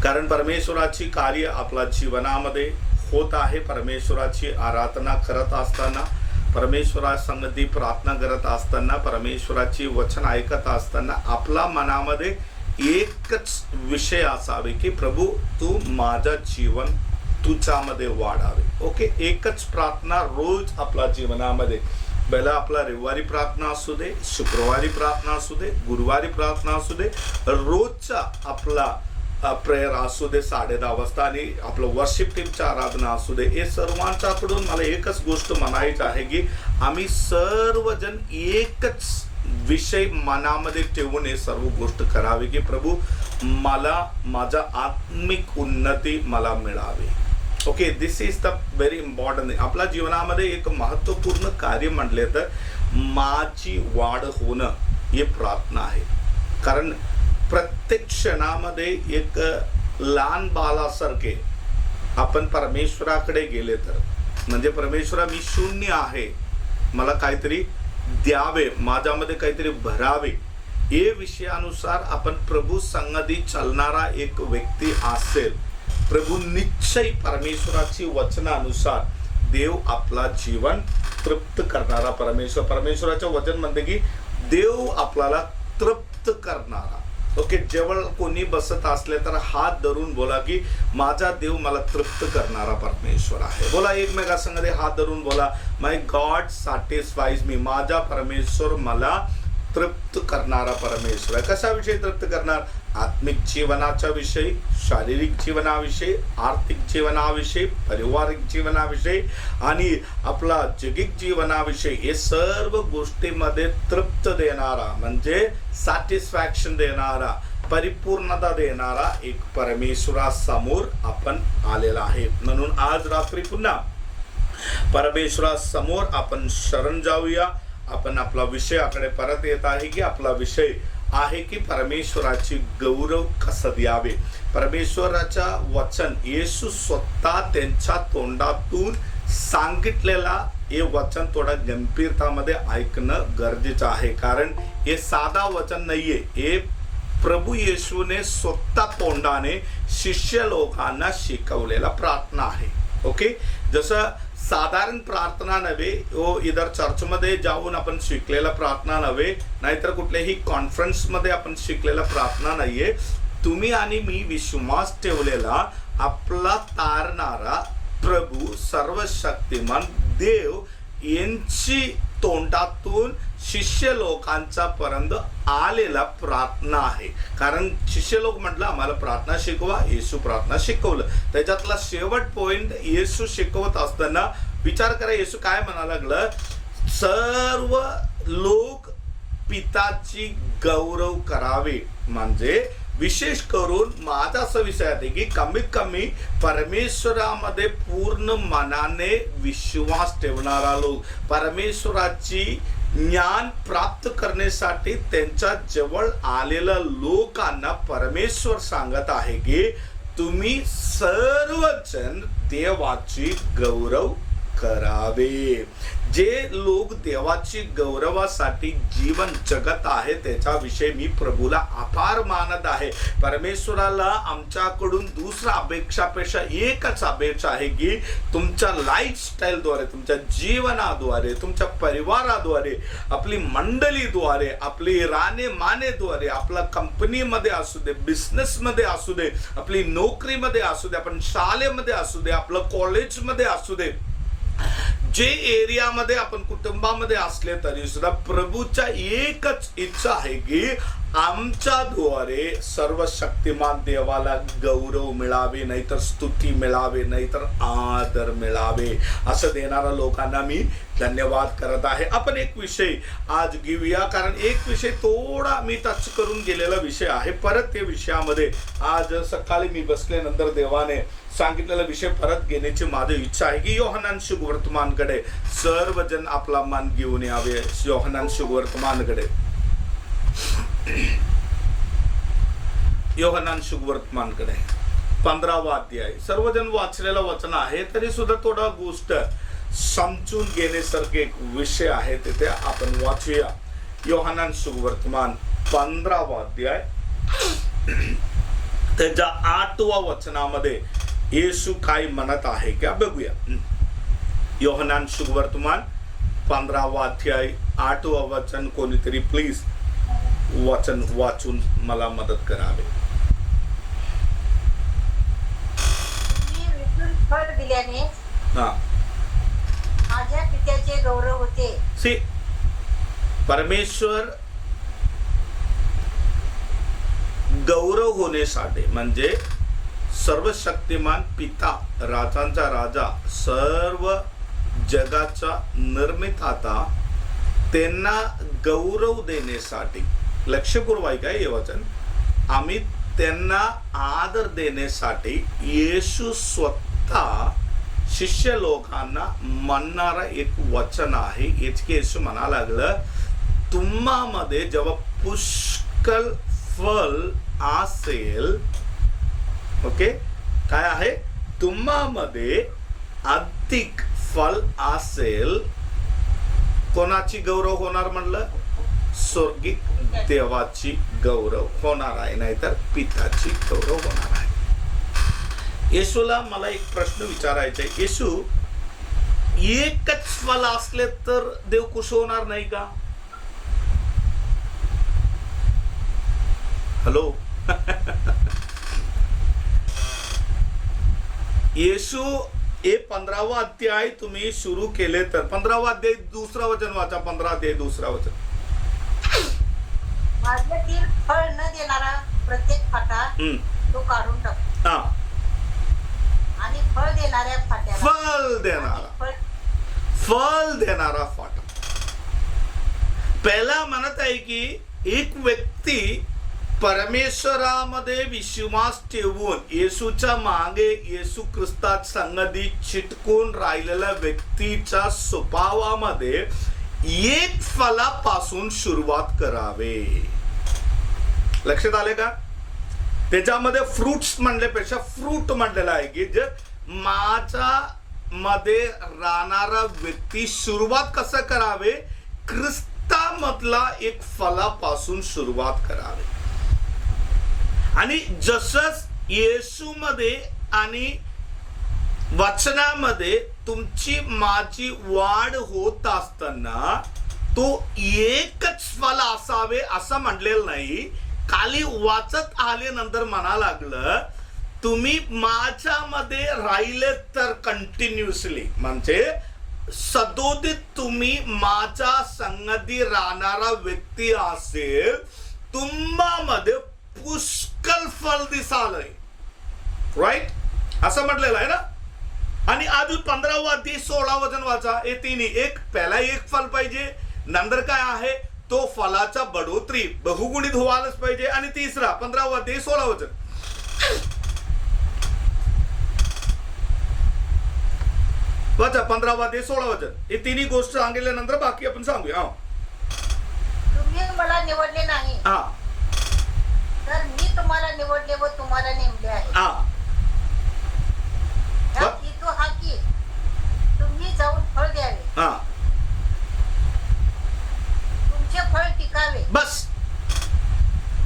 कारण परमेश्वराची कार्य आपल्या जीवनामध्ये होत आहे. परमेश्वराची आराधना करत असताना, परमेश्वरासंगती प्रार्थना करत असताना, परमेश्वराची वचन ऐकत असताना आपल्या मनामध्ये एकच विषय असावे की प्रभू तू माझं जीवन तुझ्यामध्ये वाढावे. ओके, एकच प्रार्थना रोज आपल्या जीवनामध्ये, पहिला आपला रविवारी प्रार्थना असू दे, शुक्रवारी प्रार्थना असू दे, गुरुवारी प्रार्थना असू दे, रोजचा आपला प्रेयर असू दे 10:30 वाजता, आणि आपलं वर्शिप टीमच्या आराधना असू दे. हे सर्वांच्याकडून मला एकच गोष्ट म्हणायची आहे की आम्ही सर्वजण एकच विषय मनामध्ये ठेवून हे सर्व गोष्ट करावी की प्रभू मला माझा आत्मिक उन्नती मला मिळावी. Okay, this is the very important. आपल्या जीवनामध्ये एक महत्त्वपूर्ण कार्य म्हटले तर माझी वाढ होणं हे प्रार्थना आहे. कारण प्रत्येक क्षणामध्ये एक लहान बालासारखे आपण परमेश्वराकडे गेले तर, म्हणजे परमेश्वरा मी शून्य आहे, मला काहीतरी द्यावे, माझ्यामध्ये काहीतरी भरावे, हे विषयानुसार आपण प्रभू संगती चालणारा एक व्यक्ती असेल, प्रभू निश्चय परमेश्वराची वचनानुसार देव आपला जीवन तृप्त करणारा परमेश्वराचं वचन म्हणते की देव आपल्याला तृप्त करणारा. ओके, जवळ कोणी बसत असले तर हात धरून बोला की माझा देव मला तृप्त करणारा परमेश्वर आहे. बोला एकमेकांसंग हात धरून बोला, माय गॉड सॅटिस्फाईज मी. माझा परमेश्वर मला तृप्त करणारा परमेश्वर आहे. कशाविषयी तृप्त करणार? आत्मिक जीवनाच्या विषयी, शारीरिक जीवनाविषयी, आर्थिक जीवनाविषयी, पारिवारिक जीवनाविषयी आणि आपला जगिक जीवनाविषयी, हे सर्व गोष्टीमध्ये तृप्त देणारा म्हणजे सॅटिस्फॅक्शन देणारा, परिपूर्णता देणारा एक परमेश्वरासमोर आपण आलेला आहे. म्हणून आज रात्री पुन्हा परमेश्वरासमोर आपण शरण जाऊया. आपण आपला विषयाकडे परत येत आहे की आपला विषय आहे की परमेश्वराची गौरव कसं द्यावे. परमेश्वराचा वचन येशू स्वतः त्यांच्या तोंडातून सांगितलेला हे वचन थोडा गंभीरतामध्ये ऐकणं गरजेचं आहे. कारण हे साधा वचन नाहीये, हे प्रभू येशूने स्वतः तोंडाने शिष्य लोकांना शिकवलेला प्रार्थना आहे. ओके, जसं साधारण प्रार्थना नव्हे, इधर चर्चमध्ये जाऊन आपण शिकलेला प्रार्थना नव्हे, नाहीतर कुठल्याही कॉन्फरन्समध्ये आपण शिकलेला प्रार्थना नाहीये. तुम्ही आणि मी विश्वास ठेवलेला आपला तारणारा प्रभू सर्वशक्तिमान देव यांची तोंडातून शिष्य लोकांचा पर्यंत आलेला प्रार्थना आहे. कारण शिष्य लोक म्हटलं आम्हाला प्रार्थना शिकवा, येशू प्रार्थना शिकवलं. त्याच्यातला शेवट पॉइंट येशू शिकवत असताना विचार करा, येशू काय म्हणायला लागलं? सर्व लोक पिताची गौरव करावे. म्हणजे विशेष करून माझा असा विषय आहे की कमीत कमी परमेश्वरामध्ये पूर्ण मनाने विश्वास ठेवणारा लोक, परमेश्वराची ज्ञान प्राप्त करण्यासाठी त्यांच्या जवळ आलेल्या लोकांना परमेश्वर सांगत आहे की तुम्ही सर्वजण देवाची गौरव करावे. जे लोक देवाची गौरवासाठी जीवन जगत आहे त्याच्याविषयी मी प्रभूला आभार मानत आहे. परमेश्वराला आमच्याकडून दुसरा अपेक्षापेक्षा एकच अपेक्षा आहे की तुमच्या लाईफस्टाईलद्वारे, तुमच्या जीवनाद्वारे, तुमच्या परिवाराद्वारे, आपली मंडळीद्वारे, आपली राहणीमानेद्वारे, आपल्या कंपनीमध्ये असू दे, बिझनेसमध्ये असू दे, आपली नोकरीमध्ये असू दे, आपण शाळेमध्ये असू दे, आपलं कॉलेजमध्ये असू दे, जे एरियामध्ये आपण कुटुंबामध्ये असले तरी सुद्धा प्रभूच्या एकच इच्छा आहे की आमच्याद्वारे सर्वशक्तिमान देवाला गौरव मिळावे, नाहीतर स्तुती मिळावे, नाहीतर आदर मिळावे. असं देणाऱ्या लोकांना मी धन्यवाद करत आहे. आपण एक विषय आज घेऊया, कारण एक विषय थोडा मी टच करून गेलेला विषय आहे. परत त्या विषयामध्ये आज सकाळी मी बसल्यानंतर देवाने सांगितलेला विषय परत घेण्याची माझी इच्छा आहे की योहान शुभवर्तमानकडे सर्वजण आपला मन घेऊन यावे. योहान शुभवर्तमानकडे, योहान शुभवर्तमानकडे 15वा अध्याय. सर्वजण वाचलेलं वचन आहे तरी सुद्धा थोडा गोष्ट समजून घेण्यासारखे एक विषय आहे, तिथे आपण वाचूया. योहान शुभवर्तमान 15वा अध्याय त्याच्या 8व्या वचनामध्ये येशू काय म्हणत आहे का बघूया. योहनान शुभवर्तमान 15वा अध्याय 8वं वचन. कोणीतरी प्लीज वचन वाचून मला मदत करावे. फळ दिल्याने हा, माझ्या पित्याचे गौरव होते. सी परमेश्वर गौरव होण्यासाठी म्हणजे सर्वशक्तिमान पिता, राजांचा राजा, सर्व जगाचा निर्मिताता त्यांना गौरव देण्यासाठी, लक्षपूर्वक आहे काय हे वचन, आम्ही त्यांना आदर देण्यासाठी येशू स्वतः शिष्य लोकांना म्हणणारा एक वचन आहे. इतके येशू म्हणा लागलं, तुम्हामध्ये जेव्हा पुष्कळ फल असेल, ओके, काय आहे, तुम्हामध्ये अधिक फल असेल, कोणाची गौरव होणार म्हणलं, स्वर्गिक देवाची गौरव होणार आहे, नाहीतर पिताची गौरव होणार आहे. येशूला मला एक प्रश्न विचारायचा आहे. येशू एकच फल असले तर देव खुश होणार नाही का? हॅलो येशू हे 15वा अध्याय तुम्ही सुरू केले तर 15वा अध्याय 2रा वचन वाचा. 15 अध्याय 2रा वचन. माझ्यातील फळ न देणारा प्रत्येक फाटा तो काढून टाक. हा, आणि फळ देणाऱ्या फाट्याला फल देणारा फाटा. पहिला म्हणत आहे की एक व्यक्ती परमेश्वरामध्ये विश्वास ठेवून येशूच्या मागे येशू ख्रिस्तात संगती चिटकून राहिलेल्या व्यक्तीच्या स्वभावामध्ये एक फलापासून सुरुवात करावे. लक्षात आले का? त्याच्यामध्ये फ्रुट्स म्हणल्यापेक्षा फ्रूट म्हणलेला आहे की जे माझ्या मध्ये राहणारा व्यक्ती सुरुवात कसं करावे, ख्रिस्तामधला एक फलापासून सुरुवात करावे. आणि जसंच येशूमध्ये आणि वचनामध्ये तुमची माझी वाढ होत असताना तो एकच फल असावे असं म्हणलेलं नाही. खाली वाचत आले नंतर म्हणा लागलं, तुम्ही माझ्यामध्ये राहिले तर कंटिन्युअसली, म्हणजे सदोदित तुम्ही माझ्या संगती राहणारा व्यक्ती असेल, तुम्हामध्ये पुष्कळ फल दिसालय, राईट, असं म्हटलेलं आहे ना. आणि अजून 15वा अध्याय 16 वचन वाचा. हे तिन्ही एक, पहिला एक फल पाहिजे, नंतर काय आहे तो फलाचा बढोतरी बहुगुणित व्हायलाच पाहिजे, आणि तिसरा 15वा अध्याय 16 वचन वाचा. 15वा अध्याय 16 वचन. हे तिन्ही गोष्ट सांगितल्यानंतर बाकी आपण सांगूया. तुम्ही मला निवडले नाही, हा, तर मी तुम्हाला निवडले व तुम्हाला नेमले आहे. हेतू हा की तुम्ही जाऊन फळ द्यावे, तुमचे फळ टिकावे. बस.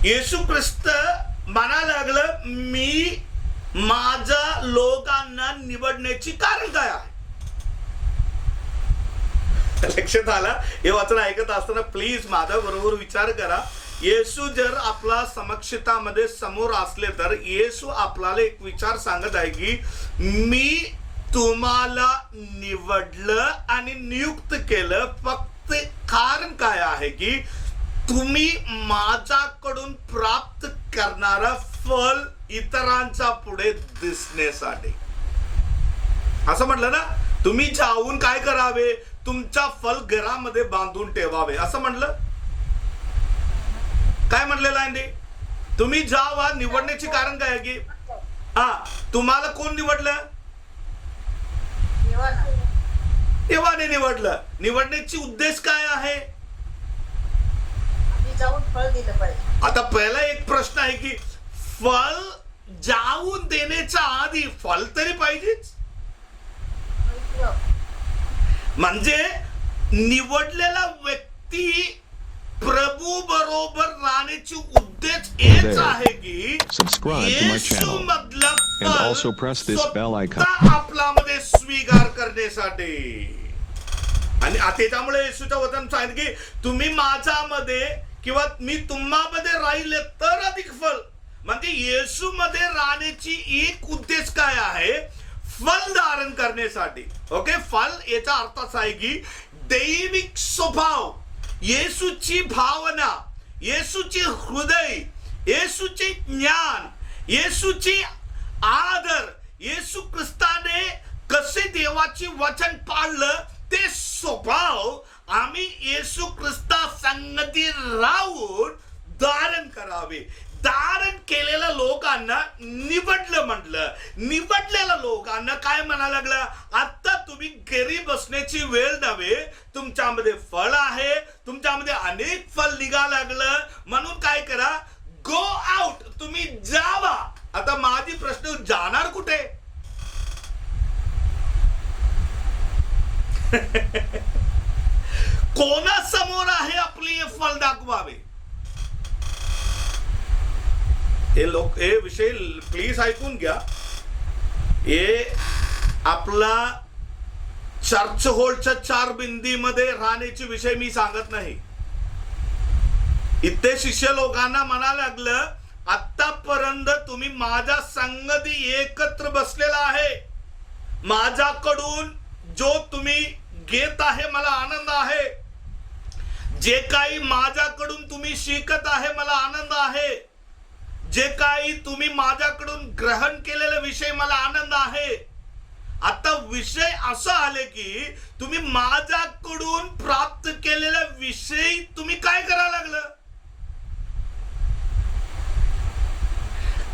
येशू ख्रिस्त म्हणा लागलं, मी माझ्या लोकांना निवडण्याची कारण काय आहे. लक्षात आला? हे वाचन ऐकत असताना प्लीज माझ्या बरोबर विचार करा. येशू जर आपला समक्षतामध्ये समोर असले तर येशू आपल्याला एक विचार सांगत आहे की मी तुम्हाला निवडलं आणि नियुक्त केलं, फक्त कारण काय आहे की तुम्ही माझ्याकडून प्राप्त करणारा फल इतरांच्या पुढे दिसण्यासाठी. असं म्हटलं ना, तुम्ही जाऊन काय करावे, तुमचा फल घरामध्ये बांधून ठेवावे, असं म्हटलं. काय म्हटलेलं आहे, तुम्ही जावा. निवडण्याचे कारण काय आहे की तुम्हाला कोण निवडलं, देवाने निवडलं. निवडण्याची उद्देश काय आहे, जाऊन फळ दिलं पाहिजे. आता पहिला एक प्रश्न आहे की फल जाऊन देण्याच्या आधी फल तरी पाहिजेच. म्हणजे निवडलेला व्यक्ती प्रभू बरोबर राहण्याची उद्देश हेच आहे की Subscribe to my Yeshu channel. मधलं And also press this bell icon. स्वतः आपल्यामध्ये स्वीकार करण्यासाठी. आणि त्याच्यामुळे येशूचं वचन सांगितलं की तुम्ही माझ्यामध्ये किंवा मी तुम्हामध्ये राहिले तर अधिक फल. म्हणजे येशू मध्ये राहण्याची एक उद्देश काय आहे? फल धारण करण्यासाठी. ओके, फल याचा अर्थ असा आहे की दैविक स्वभाव, येशूची भावना, येशूचे हृदय, येशूचे ज्ञान, येशूची आदर, येशू ख्रिस्ताने कसे देवाचे वचन पाळलं ते स्वभाव आम्ही येशू ख्रिस्ता संगती राहून धारण करावे. धारण केलेल्या लोकांना निवडलं म्हटलं. निवडलेल्या लोकांना काय म्हणायला लागलं? आता तुम्ही घरी बसण्याची वेळ नव्हे, तुमच्यामध्ये फळ आहे, तुमच्यामध्ये अनेक फल निघा लागलं. म्हणून काय करा? गो आउट, तुम्ही जावा. आता माझी प्रश्न, जाणार कुठे? कोणासमोर आहे आपली हे फल दाखवावे? हे विषय प्लीज ऐकून घ्या. हे आपला चर्च होल्डच्या 4 बिंदीमध्ये राहण्याचे विषय मी सांगत नाही. इथे शिष्य लोकांना म्हणा लागलं, आतापर्यंत तुम्ही माझ्या संगती एकत्र बसलेला आहे, माझ्याकडून जो तुम्ही घेत आहे मला आनंद आहे, जे काही माझ्याकडून तुम्ही शिकत आहे मला आनंद आहे, जे काही तुम्ही माझ्याकडून ग्रहण केलेला विषय मला आनंद आहे. आता विषय असा आले की तुम्ही माझ्याकडून प्राप्त केलेल्या विषयी तुम्ही काय करायला लागलं?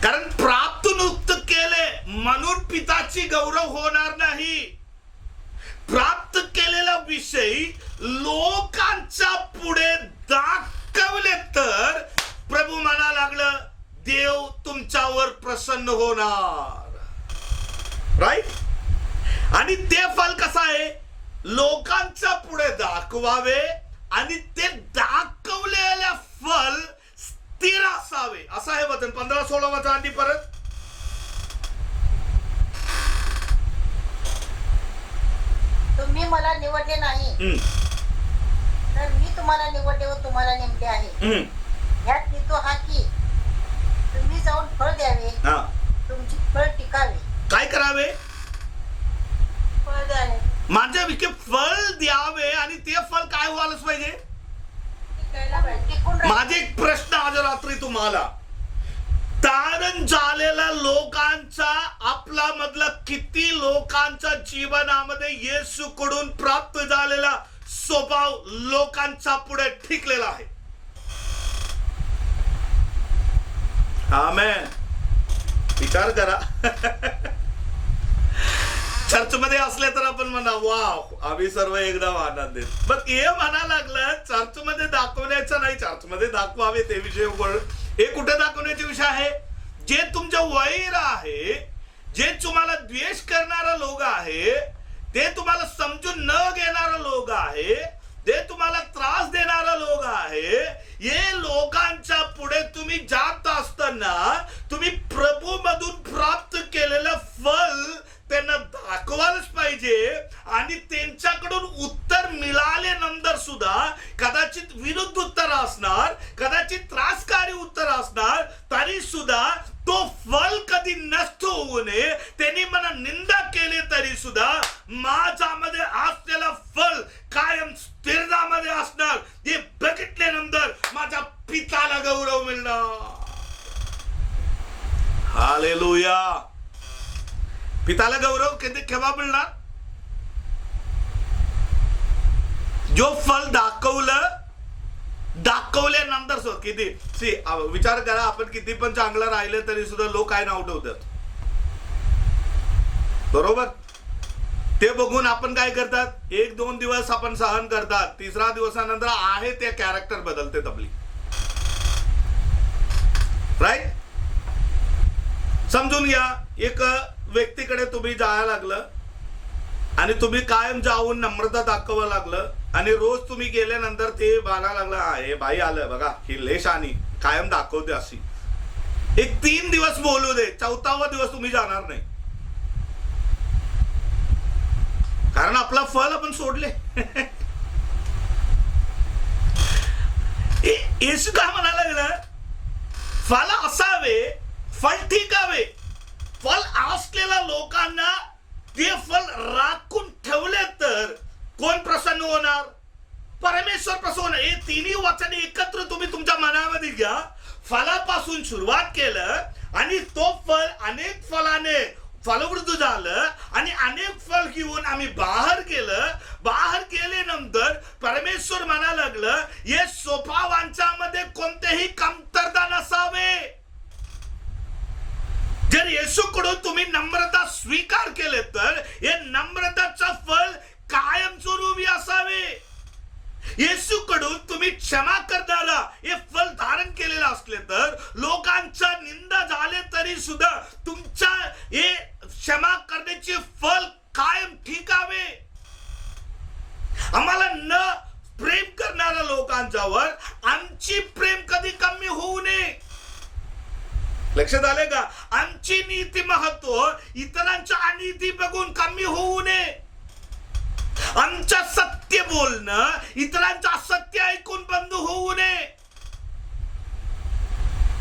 कारण प्राप्त नुकतं केले म्हणून पिताची गौरव होणार नाही. प्राप्त केलेला विषय लोकांच्या पुढे दाखवले तर प्रभू म्हणा लागलं, देव तुमच्यावर प्रसन्न होणार. राईट? आणि ते फल कसं आहे? लोकांच्या पुढे दाखवावे आणि ते दाखवलेल्या फल स्थिर असावे. असं आहे वचन. 15-16 वचन आणि परत तुम्ही मला निवडले नाही तर मी तुम्हाला निवडले व तुम्हाला नेमले आहे. ह्यात हेतू हा की तुम्ही जाऊन फळ द्यावे, तुमची फळ टिकावे. काय करावे? फळ द्यावे. माझ्या विखे फळ द्यावे आणि ते फळ काय व्हायलाच पाहिजे? टिकून राहावे. माझे एक प्रश्न आज रात्री तुम्हाला, तारण झालेल्या लोकांचा आपला मधला किती लोकांच्या जीवनामध्ये येशूकडून प्राप्त झालेला स्वभाव लोकांच्या पुढे टिकलेला आहे? आमेन. विचार करा. चर्च मध्ये असले तर आपण म्हणा वाव आम्ही सर्व एकदम आनंदित. पण हे म्हणा लागलं चर्च मध्ये दाखवण्याचं नाही, चर्च मध्ये दाखवावे ते विषय. हे कुठे दाखवण्याचे विषय आहे? जे तुमचं वैर आहे, जे तुम्हाला द्वेष करणारा लोक आहे, ते तुम्हाला समजून न घेणारा लोक आहे, ते तुम्हाला त्रास देणारा लोक आहे, हे लोकांच्या पुढे तुम्ही जात असताना तुम्ही प्रभू मधून प्राप्त केलेलं फल त्यांना दाखवायलाच पाहिजे. आणि त्यांच्याकडून उत्तर मिळाल्यानंतर सुद्धा कदाचित विरुद्ध उत्तर असणार, कदाचित त्रासकारी उत्तर असणार, तरी सुद्धा तो फल कधी नष्ट होऊ नये. त्यांनी मला निंदा केली तरी सुद्धा माझ्यामध्ये असलेला फल कायम स्थिरतामध्ये असणार. हे बघितल्यानंतर माझ्या पिताला गौरव मिळणार. हालेलुया. पिताला गौरव केव्हा मिळणार? जो फल दाखवल्यानंतर किती विचार करा, आपण किती पण चांगलं राहिले तरी सुद्धा लोक काय नाव ठेवतात, बरोबर? ते बघून आपण काय करतात? 1-2 दिवस आपण सहन करतात, 3रा दिवसानंतर आहे ते कॅरेक्टर बदलते आपली. राईट? समजून घ्या. एक व्यक्तीकडे तुम्ही जायला लागलं आणि तुम्ही कायम जाऊन नम्रता दाखवावं लागलं आणि रोज तुम्ही गेल्यानंतर ते बाळा लागला, हे बाई आलं बघा, ही लेश आणि कायम दाखवते अशी. एक 3 दिवस बोलू दे, 4था दिवस तुम्ही जाणार नाही, कारण आपला फल आपण सोडले. येशू काय म्हणायला लागलं, फल असावे, फल ठिकावे. फल असलेल्या लोकांना ते फल राखून ठेवले तर कोण प्रसन्न होणार? परमेश्वर प्रसन्न होणार. हे तिन्ही वचन एकत्र तुम्ही तुमच्या मनामध्ये घ्या. फलापासून सुरुवात केलं आणि तो फल अनेक फलाने फलवृद्ध झालं आणि अनेक फल घेऊन आम्ही बाहेर केलं. बाहेर केल्यानंतर परमेश्वर म्हणायला लागलं, हे स्वभावांच्यामध्ये कोणतेही कमतरता नसावे. जर येशूकडून तुम्ही नम्रता स्वीकार केले तर हे नम्रताचं फल कायमस्वरूपी असावे. येशूकडून तुम्ही क्षमा करण्याला हे फल धारण केलेलं असले तर लोकांचा निंदा झाले तरी सुद्धा तुमच्या हे क्षमा करण्याचे फल कायम ठिकावे. आम्हाला न प्रेम करणाऱ्या लोकांच्यावर आमची प्रेम कधी कमी होऊ नये. लक्षात आले का? आमची नीती महत्व इतरांच्या अनीती बघून कमी होऊ नये. आमचं सत्य बोलणं इतरांचं असत्य ऐकून बंद होऊ नये.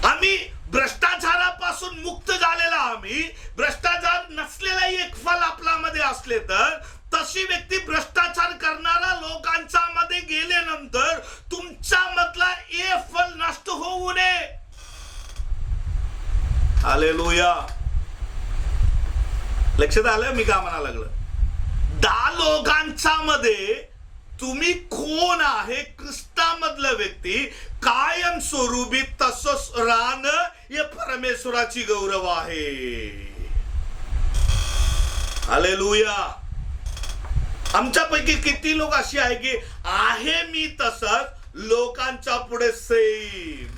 आम्ही भ्रष्टाचारापासून मुक्त झालेला, आम्ही भ्रष्टाचार नसलेला एक फल आपल्यामध्ये असले तर तशी व्यक्ती भ्रष्टाचार करणारा लोकांच्या मध्ये गेल्यानंतर तुमच्या मधला हे फल नष्ट होऊ नये. हालेलुया. लक्षात आलं मी का म्हणा लागलं? 10 लोकांच्या मध्ये तुम्ही कोण आहे, ख्रिस्तामधला व्यक्ती कायम स्वरूपी तसंच राहणं हे परमेश्वराची गौरव आहे. हालेलुया. आमच्यापैकी किती लोक अशी आहे की आहे मी तसंच लोकांच्या पुढे सेम.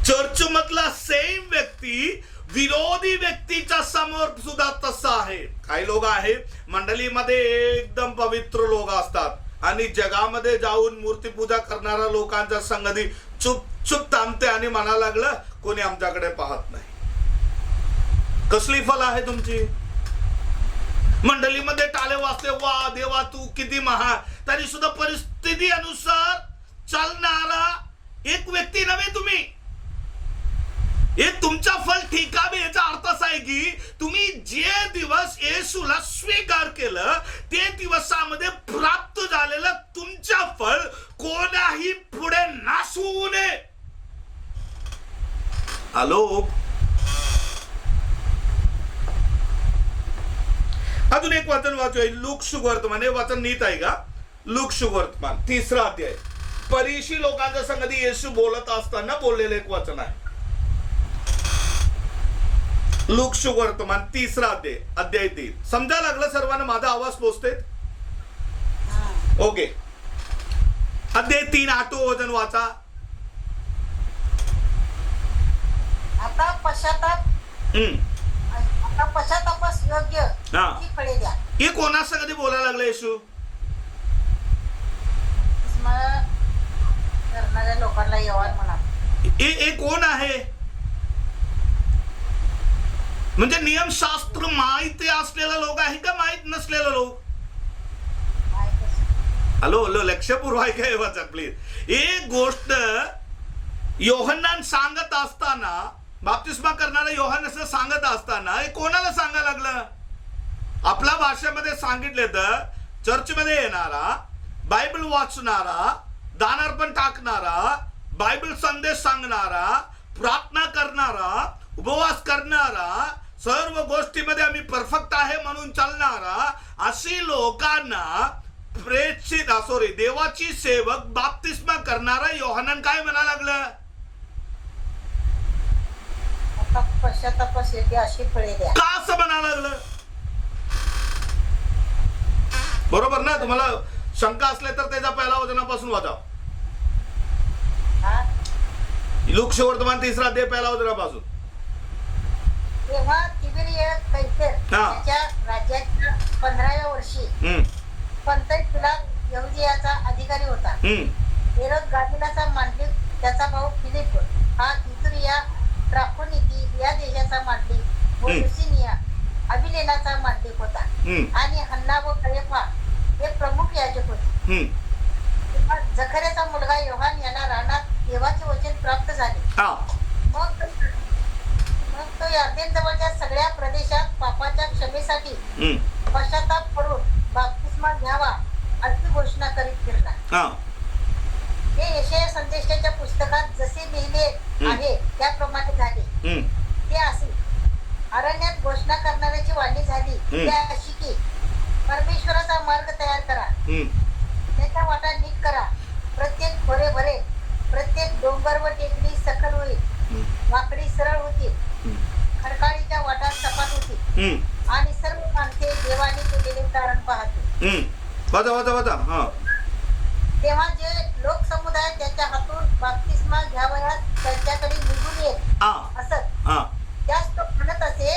चर्च मधला सेम व्यक्ती विरोधी व्यक्तीच्या समोर सुद्धा तसा आहे. काही लोक आहे मंडळीमध्ये एकदम पवित्र लोक असतात आणि जगामध्ये जाऊन मूर्तीपूजा करणाऱ्या लोकांच्या संगती चुप चुप थांबते आणि म्हणायला लागलं कोणी आमच्याकडे पाहत नाही. कसली फल आहे तुमची? मंडळीमध्ये टाळे वाजले, वा देवा तू किती महान, तरी सुद्धा परिस्थिती अनुसार चालणारा एक व्यक्ती नव्हे तुम्ही. हे तुमचा फल ठिकावे. याचा अर्थ असा आहे की तुम्ही जे दिवस येशूला स्वीकार केलं ते दिवसामध्ये प्राप्त झालेलं तुमचा फल कोणाही पुढे नाश होऊ नये. हॅलो. अजून एक वचन वाचूया. लूक सुवर्तमान. हे वचन नीट आहे का? लूक सुवर्तमान 3रा अध्याय. परीशी लोकांच्या संगती येशू बोलत असताना बोललेलं एक वचन आहे. लूक सुवर्तमान 3रा अध्याय 3. समजा लागलं सर्वांना? माझा आवाज पोचते? ओके. अध्याय 3 8 वचन वाचा. आता पश्चातापास योग्य ती फळे द्या. हे कोणा संगती बोलायला लागलं येशू? करणाऱ्या लोकांना येवार म्हणा. हे कोण आहे? म्हणजे नियमशास्त्र माहिती असलेला लोक आहे का माहित नसलेला लोक? हॅलो हॅलो लक्षपूर्वक ऐका वाचा प्लीज. एक गोष्ट योहन्नान सांगत असताना, बाप्तिस्मा करणारा योहन्नास सांगत असताना हे कोणाला सांगायला लागलं? आपल्या भाषेमध्ये सांगितले तर चर्चमध्ये येणारा, बायबल वाचणारा, दानार्पण टाकणारा, बायबल संदेश सांगणारा, प्रार्थना करणारा, उपवास करणारा, सर्व गोष्टीमध्ये आम्ही परफेक्ट आहे म्हणून चालणारा अशी लोकांना प्रेषित देवाची सेवक बाप्तिस्मा करणारा योहानन काय म्हणा लागलं? पश्चातापास योग्य अशी फळे द्या. का असं म्हणा लागलं? बरोबर ना? तुम्हाला शंका असले तर त्याच्या पहिल्या वचनापासून वाचा. लूक सुवर्तमान 3रा अध्याय पहिल्या वचनापासून. तेव्हा तिबिरियस कैसर त्याच्या राज्याच्या 15व्या वर्षी पंतय पिलात यहुदियाचा अधिकारी होता. हेरोद गालिलाचा मांडलिक त्याचा भाऊ फिलिप हा इथुरिया ट्राकोनिकी या देशाचा मांडलिक व लुसिनिया अबिलेनाचा मांडलिक होता. आणि हन्ना व कयफा हे प्रमुख याजक होते. जखर्याचा मुलगा योहान यांना रानात देवाचे वचन प्राप्त झाले. मग तो यार्देन जवळच्या सगळ्या प्रदेशात पापाच्या क्षमेसाठी पश्चाताप करून बाप्तिस्मा घ्यावा अशी घोषणा करीत फिरला. हे यशाया संदेशाच्या पुस्तकात जसे लिहिले आहे त्याप्रमाणे झाले. ते असे अरण्यात घोषणा करणाऱ्याची वाणी झाली ती अशी की परमेश्वराचा मार्ग तयार करा, त्याच्या वाटा नीट करा. प्रत्येक खोरे भरे, प्रत्येक डोंगर व टेकडी सकल होईल, वाकडी सरळ होतील, खडकाळीच्या वाटा सपाट होतील आणि सर्व माणसे देवाने केलेले तारण पाहतील. तेव्हा जे लोकसमुदाय त्याच्या हातून बाप्तिस्मा घ्यावयास त्यांच्याकडे निघून येत असत त्यास तो म्हणत असे,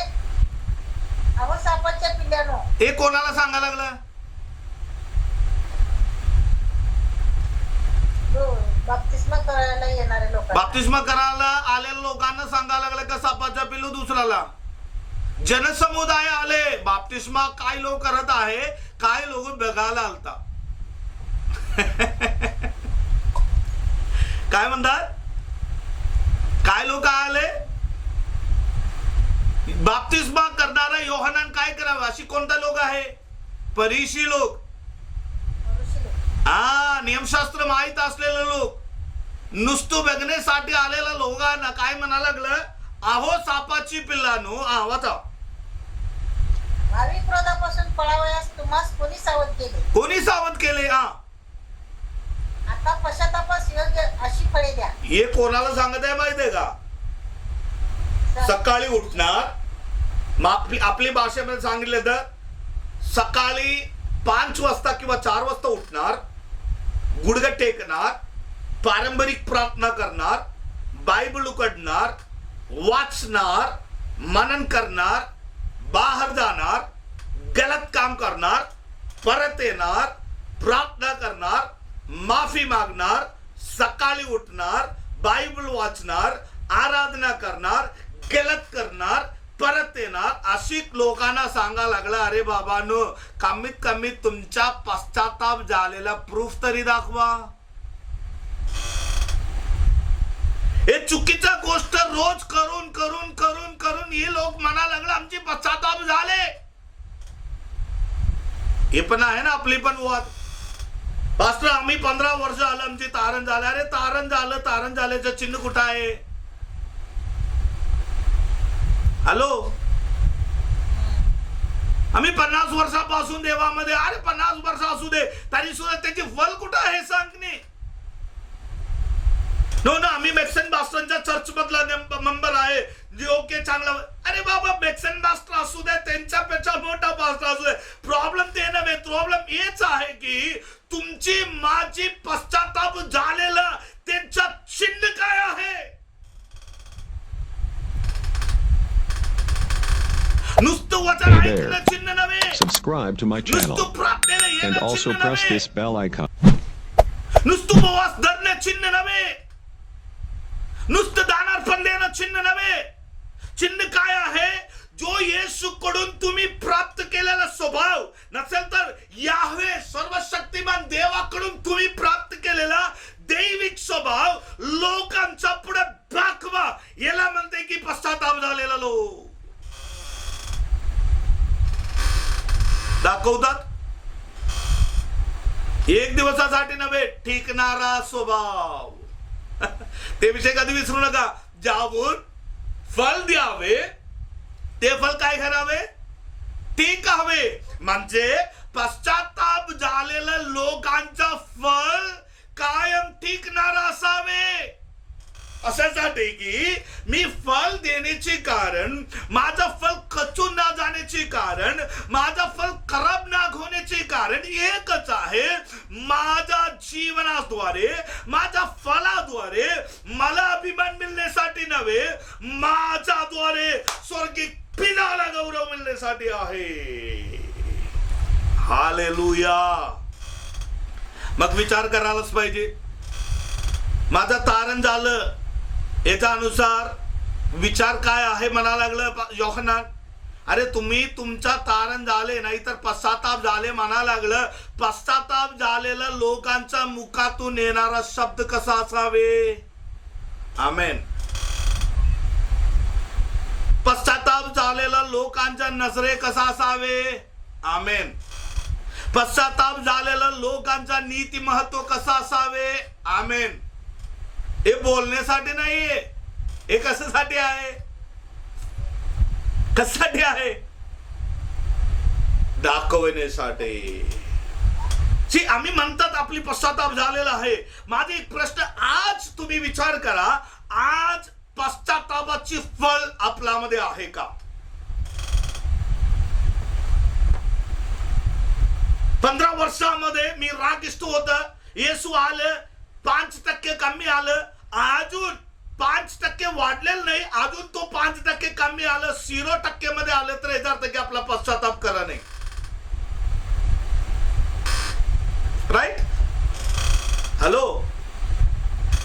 अहो सापाच्या पिल्ल्यानो. हे कोणाला सांगा लागलं? बाप्तिस्मा करायला येणारे लोक, बाप्तिस्मा करायला आलेल्या लोकांना सांगा लागलं का सापाचा पिल्लू दुसऱ्याला? जनसमुदाय आले, बाप्तिस्मा काय लोक करत आहे, काय लोक बघायला आलता. काय म्हणतात? काय लोक आले? बाप्तिस्मा करणारा योहानान काय करावं अशी कोणता लोक आहे? फरीसी लोक, नियमशास्त्र माहित असलेले लोक, नुसतं बघण्यासाठी आलेल्या लोकांना काय म्हणा लागलं? आहो सापाची पिल्लानो. वाचा. भावी क्रोधापासून पळावयास तुम्हास कोणी सावध केले? कोणी सावध केले? आता पश्चातापास योग्य अशी फळे द्या. हे कोणाला सांगत आहे माहितीये का? सकाळी उठणार, आपली भाषेमध्ये सांगितलं तर सकाळी 5 वाजता किंवा 4 वाजता उठणार, गुडघे टेकणार, पारंपरिक प्रार्थना करणार, बायबल उघडणार, वाचणार, मनन करणार, बाहेर जाणार, गलत काम करणार, परत येणार, प्रार्थना करणार, माफी मागणार, सकाळी उठणार, बायबल वाचणार, आराधना करणार, गलत करणार, परत येणार. अशी लोकांना सांगा लागला, अरे बाबानो कमीत कमी तुमच्या पश्चाताप झालेला प्रूफ तरी दाखवा. हे चुकीचा गोष्ट रोज करून करून करून करून हे लोक म्हणा लागले आमची पश्चाताप झाले. हे पण आहे ना आपली पण वाद. पास्टर आम्ही 15 वर्ष आलं आमची तारण झालं. अरे तारण झालं, तारण झाल्याचं चिन्ह कुठं आहे? हॅलो, आम्ही 50 वर्षापासून देवामध्ये, अरे 50 वर्ष असू दे तरी सुद्धा त्याची फल कुठं आहे सांगणे? नो ना, आम्ही मॅक्सन बास्टनच्या चर्च मधला मेंबर आहे जे ओके चांगला. अरे बाबा मॅक्सन बास्टर असू दे, त्यांच्यापेक्षा मोठा बास्टर असू दे, प्रॉब्लेम ते नव्हे. प्रॉब्लेम हेच आहे की तुमची माझी पश्चाताप झालेला त्यांचा चिन्ह काय आहे? नुसतं वचन ऐकणं चिन्ह नव्हे. Subscribe to my channel and also press this bell icon. नुसतं उपवास धरणं चिन्ह नव्हे, नुसतं दानार्पण देणं चिन्ह नव्हे. चिन्ह काय आहे? जो येशूकडून तुम्ही प्राप्त केलेला स्वभाव नसेल तर याहवे सर्वशक्तिमान देवाकडून तुम्ही प्राप्त केलेला दैविक स्वभाव लोकांच्या पुढे दाखवा. याला म्हणते की पश्चाताप झालेला लोक दाखवतात. एक दिवसासाठी नव्हे, टिकणारा स्वभाव. ते विषय कधी विसरू नका. जाऊन फल द्यावे, ते फल काय करावे? टिकावे. म्हणजे पश्चाताप झालेल्या लोकांचा फल कायम टिकणारा असावे. अशासाठी की मी फल देण्याचे कारण, माझं फल खचून ना जाण्याचे कारण, माझं फल खराब ना होण्याचे कारण एकच आहे. माझ्या जीवनाद्वारे, माझ्या फलाद्वारे मला अभिमान मिळण्यासाठी नव्हे, माझ्याद्वारे स्वर्गीय पित्याला गौरव मिळण्यासाठी आहे. हालेलुया. मग विचार करायलाच पाहिजे. माझं तारण झालं, याच्या अनुसार विचार काय आहे म्हणा लागलं योहानान. अरे तुम्ही तुमचा तारण झाले नाही तर पश्चाताप झाले म्हणा लागलं. पश्चाताप झालेल्या लोकांच्या मुखातून येणारा शब्द कसा असावे? आमेन. पश्चाताप झालेला लोकांच्या नजरे कसा असावे? आमेन. पश्चाताप झालेला लोकांचा नीती महत्व कसा असावे? आमेन. हे बोलण्यासाठी नाहीये, हे कशासाठी आहे? कशासाठी आहे? दाखवण्यासाठी. आम्ही म्हणतात आपली पश्चाताप झालेला आहे. माझा एक प्रश्न, आज तुम्ही विचार करा, आज पश्चातापाची फळ आपल्यामध्ये आहे का? 15 वर्षामध्ये मी रागिष्ट होत, येसू आलं, 5% कमी आलं, अजून 5% वाढलेलं नाही, अजून तो 5% कमी आलं, 0% मध्ये आलं तर 1000% आपला पश्चाताप करा नाही. राईट? हॅलो,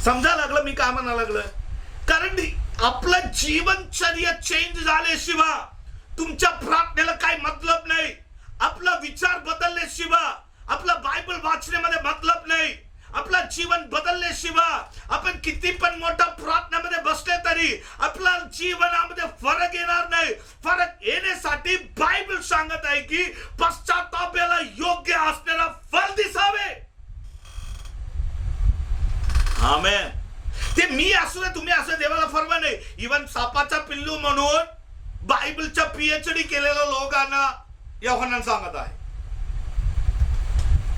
समजा लागलं मी काय म्हणा लागलं? कारण आपलं जीवनचर्या चेंज झाल्याशिवाय तुमच्या प्रार्थनेला काही मतलब नाही. आपला विचार बदलल्याशिवाय आपला बायबल वाचण्यामध्ये मतलब नाही. आपला जीवन बदलल्याशिवाय आपण किती पण मोठा प्रार्थनेमध्ये बसले तरी आपला जीवनामध्ये फरक येणार नाही. फरक येण्यासाठी बायबल सांगत आहे की पश्चातापाला योग्य असणारा फळ दिसावे. आमेन. ते मी असू दे तुम्ही असं देवाला फरवा नाही. इवन सापाचा पिल्लू म्हणून बायबलच्या PhD केलेल्या लोकांना योहानान सांगत आहे.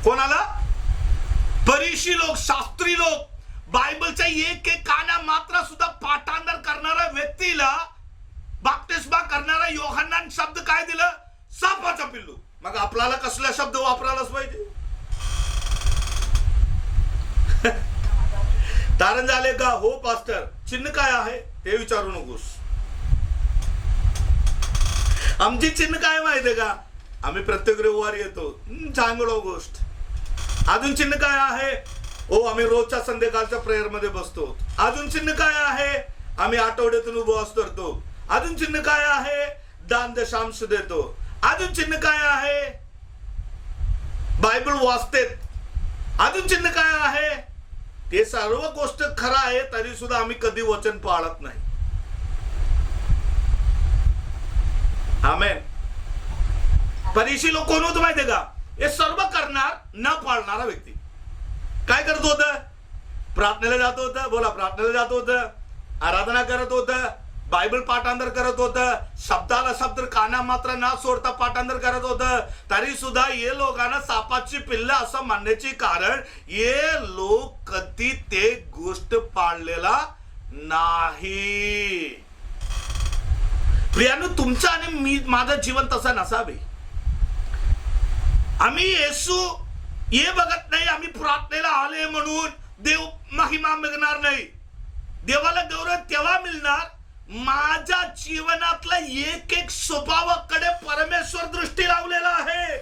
कोणाला? फरीसी लोक, शास्त्री लोक, बायबलच्या एक काना मात्रा सुद्धा पाठांतर करणाऱ्या व्यक्तीला बाप्तिस्मा करणारा योहानान शब्द काय दिलं? सापाचा पिल्लू. मग आपल्याला कसला शब्द वापरायलाच पाहिजे? तारण झाले का? हो पास्टर. चिन्ह काय आहे ते विचारू नकोस. आमची चिन्ह काय माहितीये का? आम्ही प्रत्येक रविवारी येतो, चांगलं गोष्ट. अजून चिन्ह काय आहे? हो, आम्ही रोजच्या संध्याकाळच्या प्रेयर मध्ये बसतो. अजून चिन्ह काय आहे? आम्ही आठवड्यातून उपवास करतो. अजून चिन्ह काय आहे? दान दशांश देतो. अजून चिन्ह काय आहे? बायबल वाचते. अजून चिन्ह काय आहे? ते सर्व गोष्ट खरं आहे तरी सुद्धा आम्ही कधी वचन पाळत नाही. आमेन. फरीसी लोक कोण होतं माहितीये का? हे सर्व करणार न पाळणारा व्यक्ती. काय करत होत? प्रार्थनेला जात होतं. बोला, प्रार्थनेला जात होतं, आराधना करत होतं, बायबल पाठांतर करत होतं, शब्दाला शब्द काना मात्र न सोडता पाठांतर करत होतं. तरी सुद्धा हे लोकांना सापाची पिल्ल असं म्हणण्याचे कारण हे लोक कधी ते गोष्ट पाळलेला नाही. प्रियानो, तुमचं आणि मी माझं जीवन तसं नसावे. आम्ही येसू हे बघत नाही. आम्ही प्रार्थनेला आले म्हणून देव महिमा मिळणार नाही. देवाला गौरव तेव्हा मिळणार माझ्या जीवनातला एक एक स्वभावाकडे परमेश्वर दृष्टी लावलेला आहे.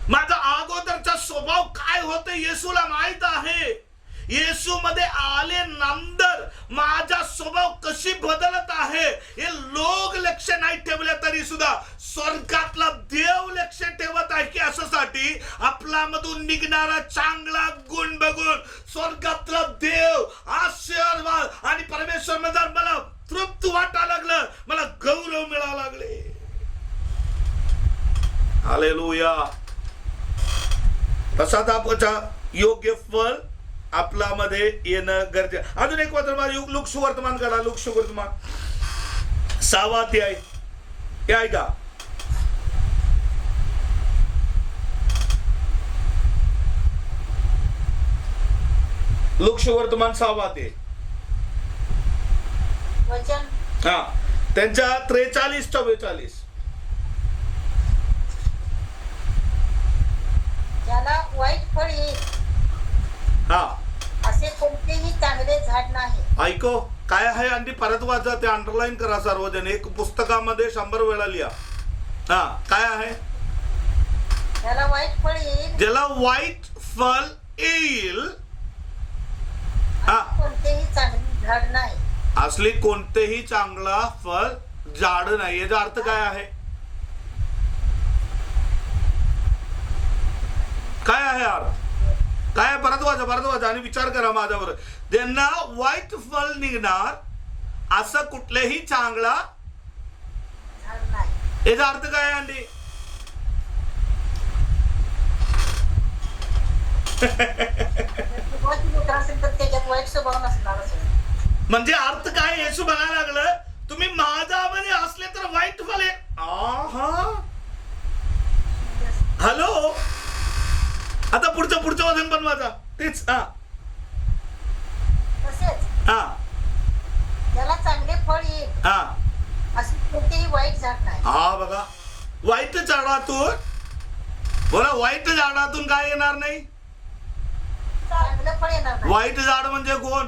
माझा अगोदरचा स्वभाव काय होते येसूला माहित आहे. येसू मध्ये आले नंतर माझा स्वभाव कशी बदलत आहे हे लोक लक्ष नाही ठेवले तरी सुद्धा स्वर्गातला देव लक्ष ठेवत आहे की अशासाठी आपल्यामधून निघणारा चांगला गुण बघून स्वर्गातला देव आशीर्वाद आणि परमेश्वर मध्ये मला तृप्त वाटायला लागलं, मला गौरव मिळायला लागले. हालेलुया. पश्चातापाचा योग्य फळ आपल्यामध्ये येणं गरजेचं. अजून एक वर्तमान, लूक सुवर्तमान करा. लूक सुवर्तमान 6वा अध्याय हे आहे का? लूक सुवर्तमान 6वा अध्याय. वचन हा, त्यांच्या 43-44. ज्याला वाईट फळ येईल हा, असे कोणतेही चांगले झाड नाही. ऐको काय आहे आणि परत वाचा, ते अंडरलाईन करा सर्वजण. एक पुस्तकामध्ये 100 वेळा लिहा. हा, काय आहे? ज्याला वाईट फळ येईल, ज्याला वाईट फळ येईल हा. कोणतेही चांगले झाड नाही. असली कोणतेही चांगला फळ झाड नाही. याचा अर्थ काय आहे? काय आहे अर्थ? काय? परत वाचा आणि विचार करा माझ्यावर. त्यांना वाईट फळ निघणार असं कुठलेही चांगला झाड नाही. याचा अर्थ काय आहे अंडी? असेल तर त्याच्यात वाईट स्वभाव नसणार असेल. म्हणजे अर्थ काय? येशू म्हणायला लागलं तुम्ही माझ्यामध्ये असले तर वाईट फळ आहे. हॅलो, आता पुढचं वचन पण वाचा. तेच तसेच हा ज्याला चांगले फळ येईल हा असे कोणतेही वाईट झाड नाही. हा बघा, वाईट झाडातून बोला, वाईट झाडातून काय येणार नाही? चांगलं फळ येणार नाही. वाईट झाड म्हणजे कोण?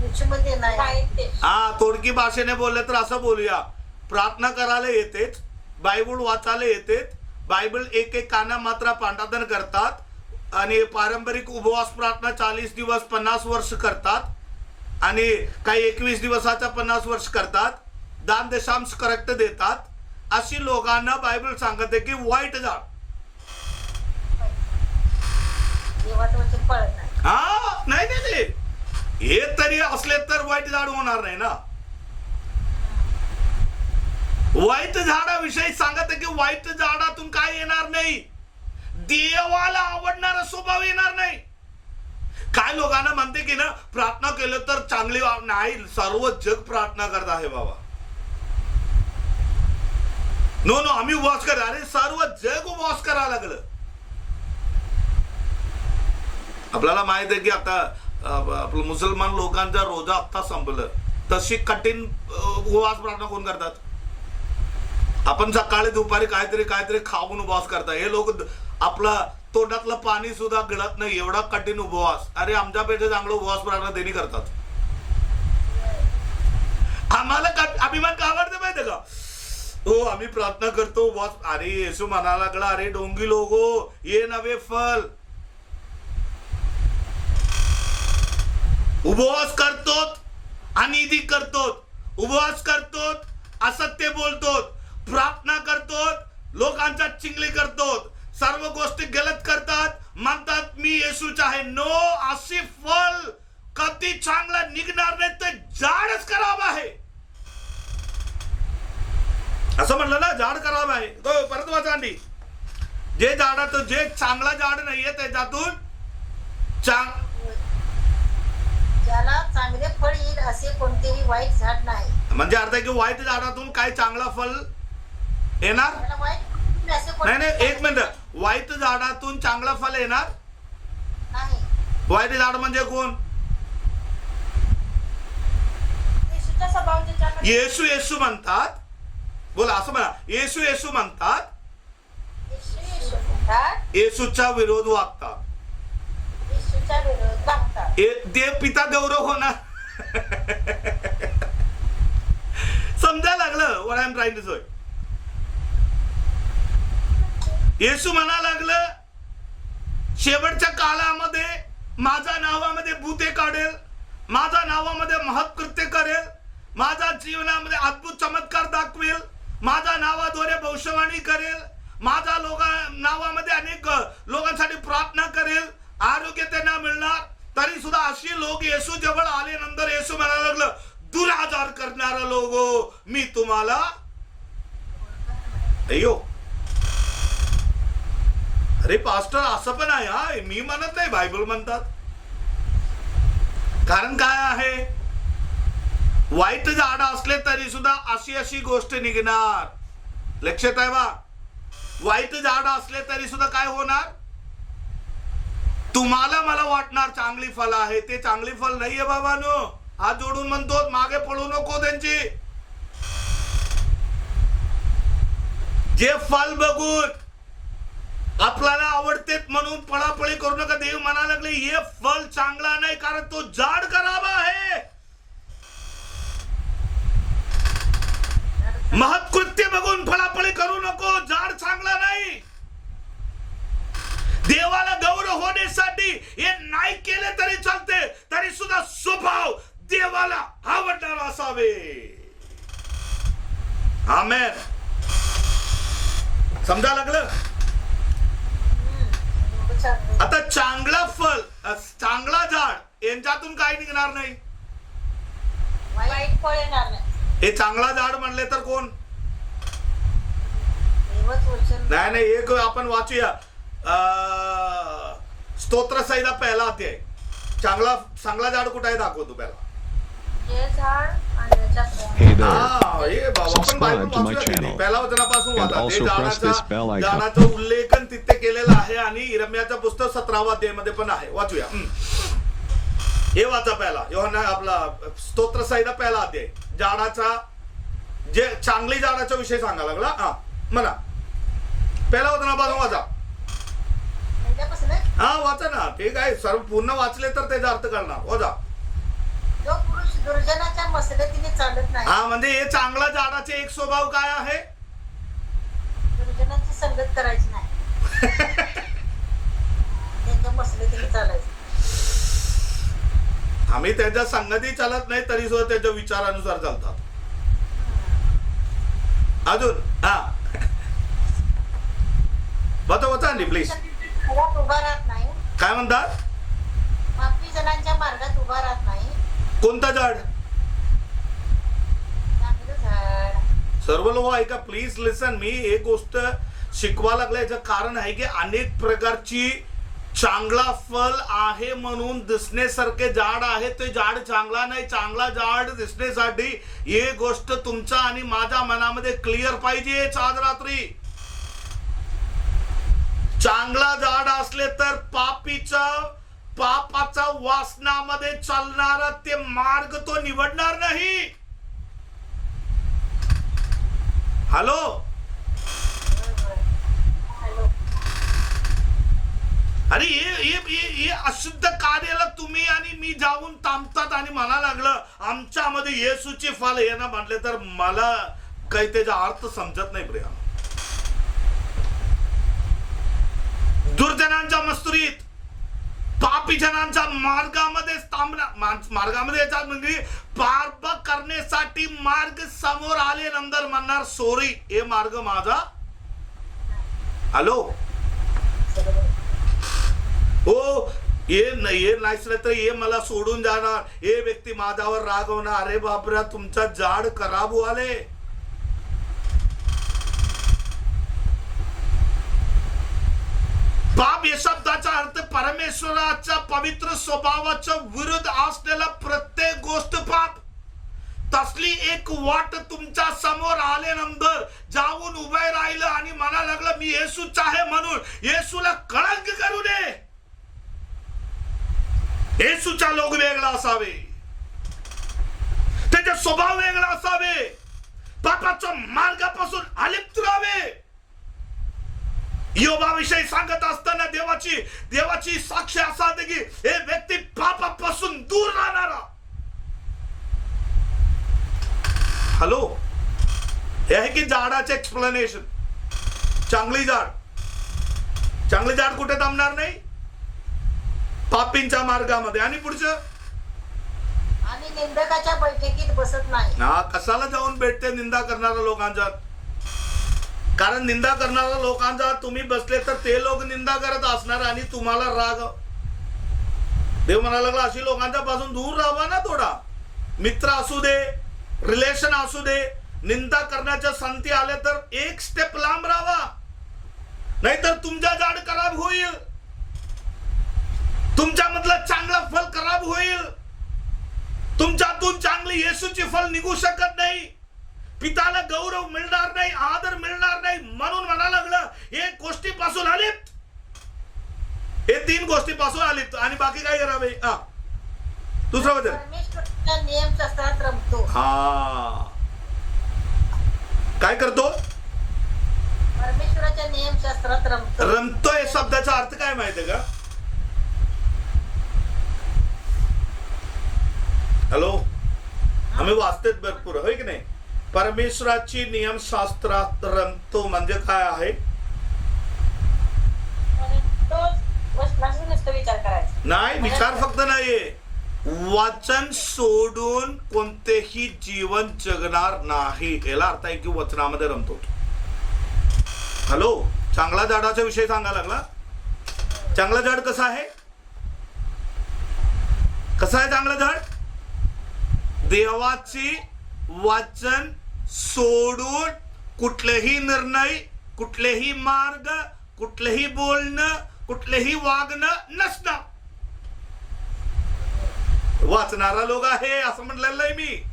येशूमध्ये नाही. हा, तोडकी भाषेने बोलले तर असं बोलूया, प्रार्थना करायला येतेच, बायबल वाचायला येतेच, बायबल एक काना मात्रा पाठांतर करतात आणि पारंपरिक उपवास प्रार्थना 40 दिवस 50 वर्ष करतात आणि काही 21 दिवसाचा 50 वर्ष करतात, दान दशांश करेक्ट देतात. अशी लोकांना बायबल सांगते की वाईट झाड देवाचं वचन पळत नाही. हा नाही हे तरी असले तर वाईट झाड होणार नाही ना. वाईट झाडाविषयी सांगत की वाईट झाडातून काय येणार नाही? देवाला आवडणारा स्वभाव येणार नाही. काय लोकांना म्हणते की ना प्रार्थना केलं तर चांगली नाही. सर्व जग प्रार्थना करत आहे बाबा. नो आम्ही उपवास करा. अरे सर्व जग उपवास करायला लागलं. आपल्याला माहित आहे की आता आपलं मुसलमान लोकांचा रोजा आत्ता संपलं. तशी कठीण उपवास प्रार्थना कोण करतात? आपण सकाळी दुपारी काहीतरी खाऊन उपवास करतात. हे लोक आपला तोंडातलं पाणी सुद्धा गिळत नाही, एवढा कठीण उपवास. अरे आमच्यापेक्षा चांगलं उपवास प्रार्थना त्यांनी करतात. आम्हाला अभिमान का वाटतं माहिती का? हो आम्ही प्रार्थना करतो उपवास. अरे येशू म्हणायला लागला, अरे डोंगी लोगो ये नवे फल. उपवास करतो, अनिधी करतो, उपवास करतो, असत्य बोलतो, प्रार्थना करतो, लोकांचा चिंगली करतो, सर्व गोष्टी गलत करतात, म्हणतात मी येशूचा आहे. नो, अशी फल कधी चांगला निघणार नाही. तर झाडच खराब आहे असं म्हणलं ना, झाड खराब आहे. तो परत वाचा अंडी. जे झाडात जे चांगला झाड नाहीये त्याच्यातून ज्याला चांगले फळ येईल असे कोणतेही वाईट झाड नाही. म्हणजे अर्थ आहे की वाईट झाडातून काय चांगला फल येणार त्याला वाईट असे कोणतेही नाही. एक मिनिट, वाईट झाडातून चांगला फल येणार नाही. वाईट झाड म्हणजे कोण? येशूचा स्वभाव ज्याच्यामध्ये येशू म्हणतात. बोला असं म्हणा, येशू म्हणतात. येशू म्हणतात. येशूचा विरोध वागतात. येशूच्या विरोधात वागतात. देव पिता गौरव होणार. समजायला लागलं what I am trying to say. येशू म्हणा लागलं शेवटच्या काळामध्ये माझ्या नावामध्ये भूते काढेल, माझ्या नावामध्ये महत्कृत्य करेल, माझ्या जीवनामध्ये अद्भुत चमत्कार दाखवेल, माझ्या नावाद्वारे भविष्यवाणी करेल, माझ्या नावामध्ये अनेक लोकांसाठी प्रार्थना करेल, आरोग्य त्यांना मिळणार. तरी सुद्धा अशी लोक येशू जवळ आले. नंतर येशू म्हणायला लागलं, दुराचार करणारा लोगो मी तुम्हाला अय्यो. अरे पास्टर असं पण आहे. हा मी म्हणत नाही, बायबल म्हणतात. कारण काय आहे? वाईट झाड असले तरी सुद्धा अशी गोष्ट निघणार. लक्षात आहे बा. वाईट झाड असले तरी सुद्धा काय होणार? तुम्हाला मला वाटणार चांगली फल आहे, ते चांगली फल नाहीये बाबानो. हात जोडून म्हणतो, मागे पळू नको त्यांची. जे फल बघून आपल्याला आवडते म्हणून पळापळी करू नका. देव म्हणायला लागले हे फल चांगला नाही, कारण तो झाड खराब आहे. महत्कृत्य बघून फळाफळी करू नको, झाड चांगला नाही. देवाला गौरव होण्यासाठी हे नाही केले तरी चालते, तरी सुद्धा स्वभाव देवाला आवडणार असावे. आमेन. समजा लागलं. आता चांगला फळ, चांगला झाड यांच्यातून काही निघणार नाही. वाईट फळ येणार नाही. हे चांगला झाड म्हणले तर कोण? देवच वचन. नाही, एक आपण वाचूया स्तोत्र संहिता पहिला अध्याय. चांगला झाड कुठे आहे दाखवतो पहिला. जे झाड पाण्याच्या Hey there. हे बाबा, आपण Bible Subscribe to my वाचूया channel. पहिला वचनापासून And वाचा. also press this bell icon. झाडाचं उल्लेखन तिथे केलेलं आहे आणि इरम्याचं पुस्तक 17व्या अध्यायामध्ये पण आहे. वाचूया. हे वाचा पहिला. योहाना आपला स्तोत्र संहिता पहिला अध्याय. झाडाचा जे चांगली झाडाचा विषय सांगा लागला. हा म्हणा, पहिला वचनापासून वाचा. पहिल्यापासून हा वाचा ना. ते काय सर्व पूर्ण वाचले तर त्याचा अर्थ करणार. वाचा. जो पुरुष दुर्जनाच्या मसलतीने चालत नाही. हा म्हणजे हे चांगल्या झाडाचे एक स्वभाव काय आहे? दुर्जनाची संगत करायची नाही. त्यांच्या मसलतीने चालायचं. आम्ही त्याच्या संगती चालत नाही तरी सुद्धा त्याच्या विचारानुसार चालतात. अजून हा वाचा प्लीज. मार्गात उभा राहत नाही. काय म्हणतात? पापी जणांच्या मार्गात उभा राहत नाही. कोणता झाड? चांगलं झाड. सर्व लोक ऐका प्लीज लिसन. मी एक गोष्ट शिकवा लागले. याचं कारण आहे की अनेक प्रकारची चांगला फल आहे म्हणून दिसण्यासारखे झाड आहे ते झाड चांगला नाही. चांगला झाड दिसण्यासाठी ही गोष्ट तुमच्या आणि माझ्या मनामध्ये क्लिअर पाहिजे. आज रात्री चांगला झाड असले तर पापाचा वासनामध्ये चालणारा ते मार्ग तो निवडणार नाही. हॅलो. अरे हे अशुद्ध कार्याला तुम्ही आणि मी जाऊन थांबतात आणि म्हणा लागलं आमच्यामध्ये येशूचे फल हे ना म्हटले तर मला काही त्याचा अर्थ समजत नाही. प्रिया, दुर्जनांच्या मस्तुरीत पापी जनांच्या मार्गामध्ये मार्गामध्ये याच्यात म्हणजे पाप करण्यासाठी मार्ग समोर आले नंतर म्हणणार सॉरी हे मार्ग माझा. हॅलो. हो हे नाही तर हे मला सोडून जाणार, हे व्यक्ती माझ्यावर रागवणार. अरे बापरा, तुमचा झाड खराब व्हाले. पाप या शब्दाचा अर्थ परमेश्वराच्या पवित्र स्वभावाच्या विरुद्ध असलेला प्रत्येक गोष्ट पाप. तसली एक वाट तुमच्या समोर आल्यानंतर जाऊन उभे राहिलं आणि म्हणा लागलं मी येशूच आहे म्हणून येशूला कळंक करू दे. येशूचा लोक वेगळा असावे, त्याचा स्वभाव वेगळा असावे, पापाच्या मार्गापासून अलिप्त राहावे. योबाविषयी सांगत असताना देवाची साक्ष असा की हे व्यक्ती पापापासून दूर राहणारा. हॅलो. हे आहे की झाडाचे एक्सप्लेनेशन. चांगली झाड कुठे थांबणार नाही? पापींच्या मार्गामध्ये. आणि पुढचं आणि निंदकाच्या बैठकीत बसत नाही. हा कशाला जाऊन भेटते निंदा करणाऱ्या लोकांच्या? कारण निंदा करणाऱ्या लोकांचा तुम्ही बसले तर ते लोक निंदा करत असणार आणि तुम्हाला राग. देव म्हणायला लागला अशी लोकांच्या पासून दूर राहावा ना. थोडा मित्र असू दे, रिलेशन असू दे, निंदा करण्याच्या संधी आले तर एक स्टेप लांब राहावा, नाहीतर तुमचा झाड खराब होईल, तुमच्यामधलं चांगलं फल खराब होईल, तुमच्यातून चांगली येशूची फल निघू शकत नाही, पिताला गौरव मिळणार नाही, आदर मिळणार नाही. म्हणून म्हणा लागलं एक गोष्टीपासून अलिप्त, हे 3 गोष्टीपासून अलिप्त. आणि बाकी काय करावे? दुसरं वचन परमेश्वराच्या नियमशास्त्रात रमतो. हा काय करतो? परमेश्वराच्या नियमशास्त्रात रमतो. रमतोय शब्दाचा अर्थ काय माहितीये का? हॅलो. आम्ही वाचतेच भरपूर होय की नाही? परमेश्वराची नियमशास्त्रात रमतो म्हणजे काय आहे? तोच वचनाचा नुसतं विचार करायचा. नाही, विचार फक्त नाहीये, वचन सोडून कोणतेही जीवन जगणार नाही. याला अर्थ आहे की वचनामध्ये रमतो. हॅलो, चांगला झाडाचा विषय सांगा लागला. चांगलं झाड कसं आहे? कसं आहे चांगलं झाड? देवाची वचन सोडून कुठलेही निर्णय, कुठलेही मार्ग, कुठलेही बोलणं, कुठलेही वागणं नसणं. वाचणारा लोक आहे असं म्हटलेलं आहे मी.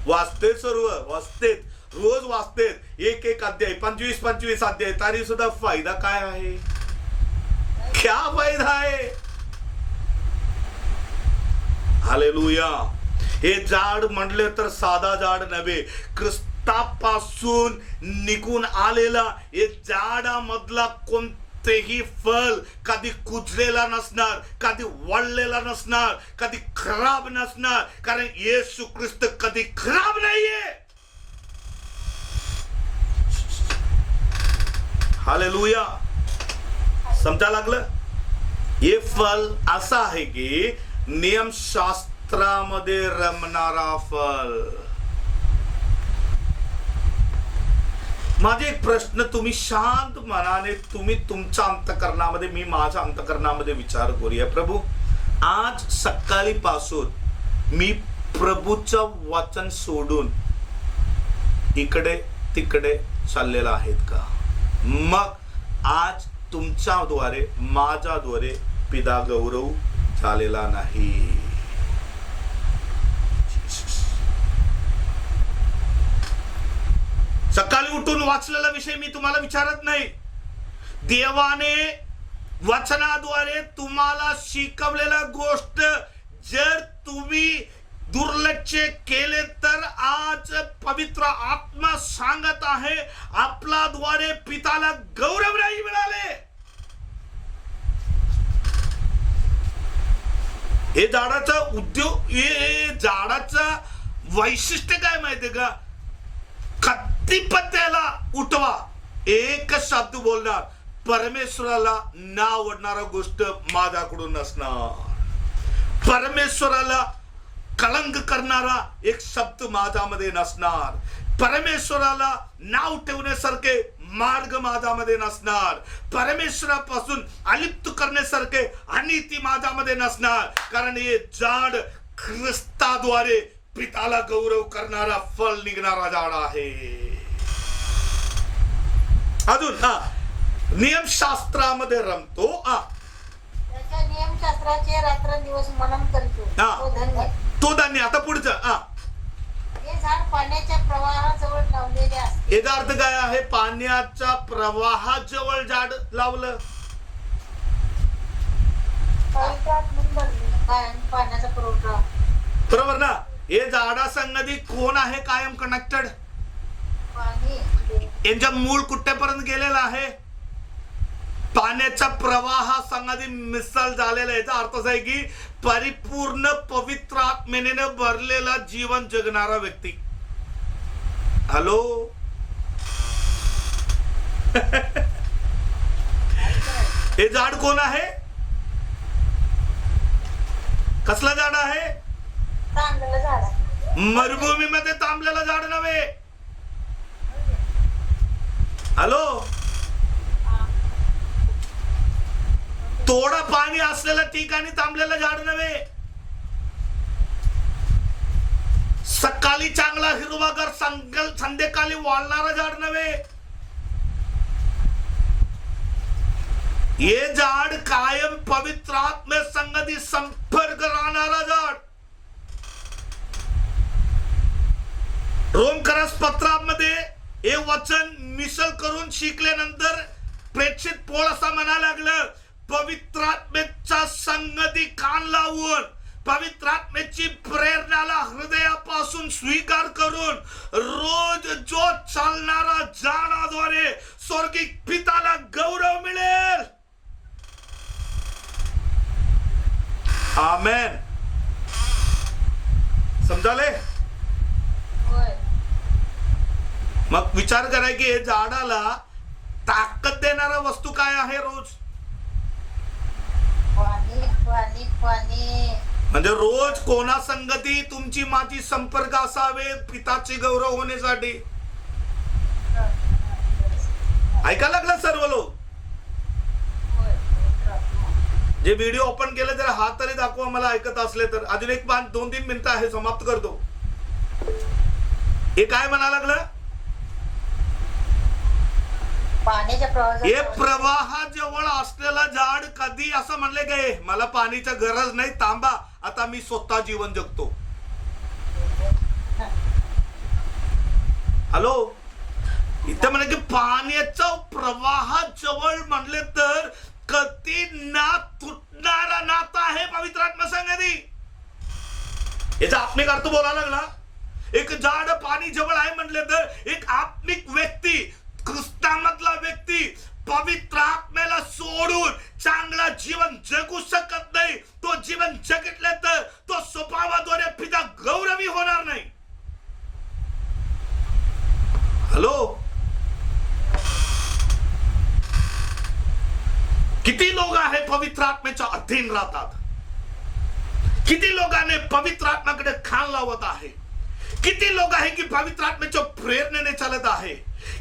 वाचते, सर्व वाचतेत, रोज वाचतेत, एक एक अध्याय, 25-25 अध्याय, तरी सुद्धा फायदा काय आहे? क्या फायदा आहे? हालेलुया. हे झाड म्हटले तर साधा झाड नव्हे, ख्रिस्तापासून निघून आलेला हे झाडामधला कोणतेही फळ कधी कुजलेला नसणार, कधी वाळलेला नसणार, कधी खराब नसणार, कारण येशू ख्रिस्त कधी खराब नाहीये. हालेलुया. समजा लागलं? हे फल असं आहे की नियमशास्त्रामध्ये रमणारा फल. माझे एक प्रश्न, तुम्ही शांत मनाने तुम्ही तुमच्या अंतकरणामध्ये, मी माझ्या अंतकरणामध्ये विचार करूया. प्रभू, आज सकाळी पासून मी प्रभूचं वचन सोडून इकडे तिकडे चाललेला आहेत का? मग आज तुमच्याद्वारे, माझ्याद्वारे पिता गौरव झालेला नाही. सकाळी उठून वाचलेला विषय मी तुम्हाला विचारत नाही. देवाने वचनाद्वारे तुम्हाला शिकवलेला गोष्ट जर तुम्ही दुर्लक्ष केले तर आज पवित्र आत्मा सांगत आहे, आपल्याद्वारे पिताला गौरव नाही मिळाले. हे झाडाचा उद्योग, हे झाडाचं वैशिष्ट्य काय माहितीये का? कत्तीपत्याला उठवा, एक शब्द बोलणार, परमेश्वराला न आवडणारा गोष्ट माझ्याकडून नसणार. परमेश्वराला कलंक करणारा एक शब्द माझ्यामध्ये नसणार. परमेश्वराला नाव ठेवण्यासारखे मार्ग माझ्यामध्ये नसणार. परमेश्वरापासून अलिप्त करण्यासारखे अनिती माझ्यामध्ये नसणार. कारण हे झाड ख्रिस्ताद्वारे पिताला गौरव करणारा फल निघणारा झाड आहे. अजून नियमशास्त्रामध्ये रमतो. त्याच्या नियमशास्त्राचे रात्रंदिवस मनन करतो, तो धन्य. तो धन्य. आता पुढचं, हे झाड पाण्याच्या प्रवाहाजवळ लावलेले असते. याचा अर्थ काय आहे? पाण्याच्या प्रवाहाजवळ झाड लावलं, पाण्याचा पुरवठा. बरोबर ना? हे झाडासंगती कोण आहे कायम कनेक्टेड? पाणी. यांच्या मूळ कुठेपर्यंत गेलेला आहे? पाण्याचा प्रवाह संगती मिसळ झालेला. याचा अर्थ असा आहे की परिपूर्ण पवित्र आत्मेने भरलेला जीवन जगणारा व्यक्ती. हॅलो, हे झाड कोण आहे? कसलं झाड आहे? तांदळाचं झाड. मरुभूमीमध्ये तांबलेलं झाड नव्हे. हॅलो, थोडं पाणी असलेल्या ठिकाणी थांबलेलं झाड नव्हे. सकाळी चांगला हिरवागार, संध्याकाळी वाळणारा झाड नव्हे. हे झाड कायम पवित्र आत्मे संगती संपर्क राहणारा झाड. रोमकरास पत्रामध्ये हे वचन मिसल करून शिकल्यानंतर प्रेक्षित पोळ असा म्हणायला लागलं, पवित्र आत्मेच्या संगती कान लावून, पवित्र आत्मेची प्रेरणाला हृदयापासून स्वीकार करून रोज जो चालणारा झाडाद्वारे स्वर्गिक पिताला गौरव मिळेल. आमेन. समजाले? मग विचार करा की हे झाडाला ताकद देणारा वस्तू काय आहे? रोज म्हणजे रोज कोणा संगती तुमची माझी संपर्क असावे पिताचे गौरव होण्यासाठी. ऐका लागला सर्व लोक. जे व्हिडिओ ओपन केले तर हात तरी दाखवा मला ऐकत असले तर. अजून एक 2-3 मिनिटं आहे, समाप्त करतो. हे काय म्हणा लागलं? पाण्याच्या हे प्रवाहाजवळ असलेला झाड कधी असं म्हणले गे मला पाणीची गरज नाही, थांबा आता मी स्वतः जीवन जगतो. हॅलो, इथं म्हणे की पाण्याचा प्रवाहाजवळ म्हणले तर कधी ना तुटणारा नाता आहे पवित्र आत्मा संगती. याचा आत्मिक अर्थ बोलायला लागला. एक झाड पाणी जवळ आहे म्हटले तर एक आत्मिक व्यक्ती, ख्रिस्तामधला व्यक्ती पवित्र आत्म्याला सोडून चांगला जीवन जगू शकत नाही. तो जीवन जगितले तर तो स्वभावाद्वारे पिता गौरवी होणार नाही. हॅलो, किती लोक आहे पवित्र आत्म्याच्या अधीन राहतात? किती लोकांनी पवित्र आत्म्याकडे खान लावत आहे? किती लोक आहे की पवित्र आत्म्याच्या प्रेरणेने चालत आहे?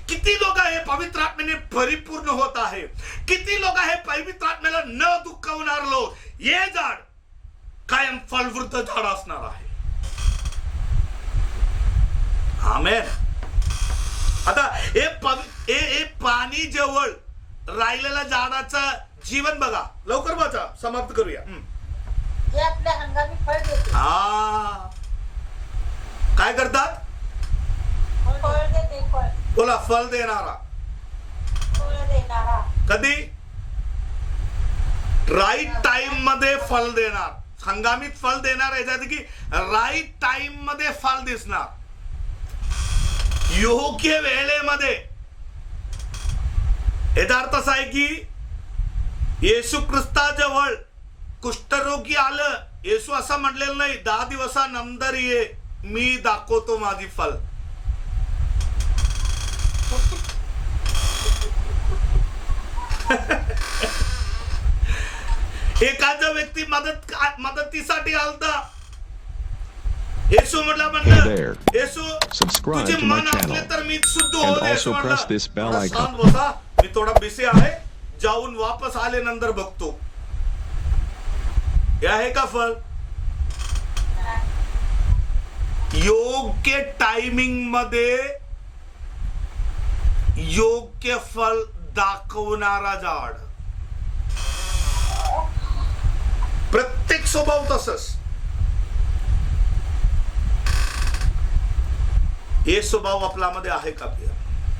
किती लोक आहे पवित्र आत्म्याने परिपूर्ण होत आहे? किती लोक आहे पवित्र आत्म्याला न दुःखवणार लोक? हे झाड कायम फलवृद्ध झाड असणार आहे. आमेन. आता हे पाणी जवळ राहिलेल्या झाडाचं जीवन बघा. लवकर बघा, समाप्त करूया. जे आपल्या हंगामी फळ देते. काय करतात? फळ देते. फळ बोला, फल देणारा. फळ देणारा. कधी? राईट टाइम मध्ये फल देणार. हंगामीत फल देणार याच्यात की राईट टाइम मध्ये फल दिसणार, योग्य वेळेमध्ये. याचा अर्थ असा आहे की येशू ख्रिस्ताजवळ कुष्ठरोगी आलं, येशू असं म्हटलेलं नाही 10 दिवसानंतर ये मी दाखवतो माझी फल. एखादा व्यक्ती मदतीसाठी आलता. येशू म्हणलं येशू तुझे मन असले तर मी शुद्ध होऊ. मी थोडा बिझी आहे, जाऊन वापस आले नंतर बघतो. हे आहे का फल? योग्य टायमिंग मध्ये योग्य फल दाखवणारा झाड. प्रत्येक स्वभाव तसंच. हे स्वभाव आपल्यामध्ये आहे का?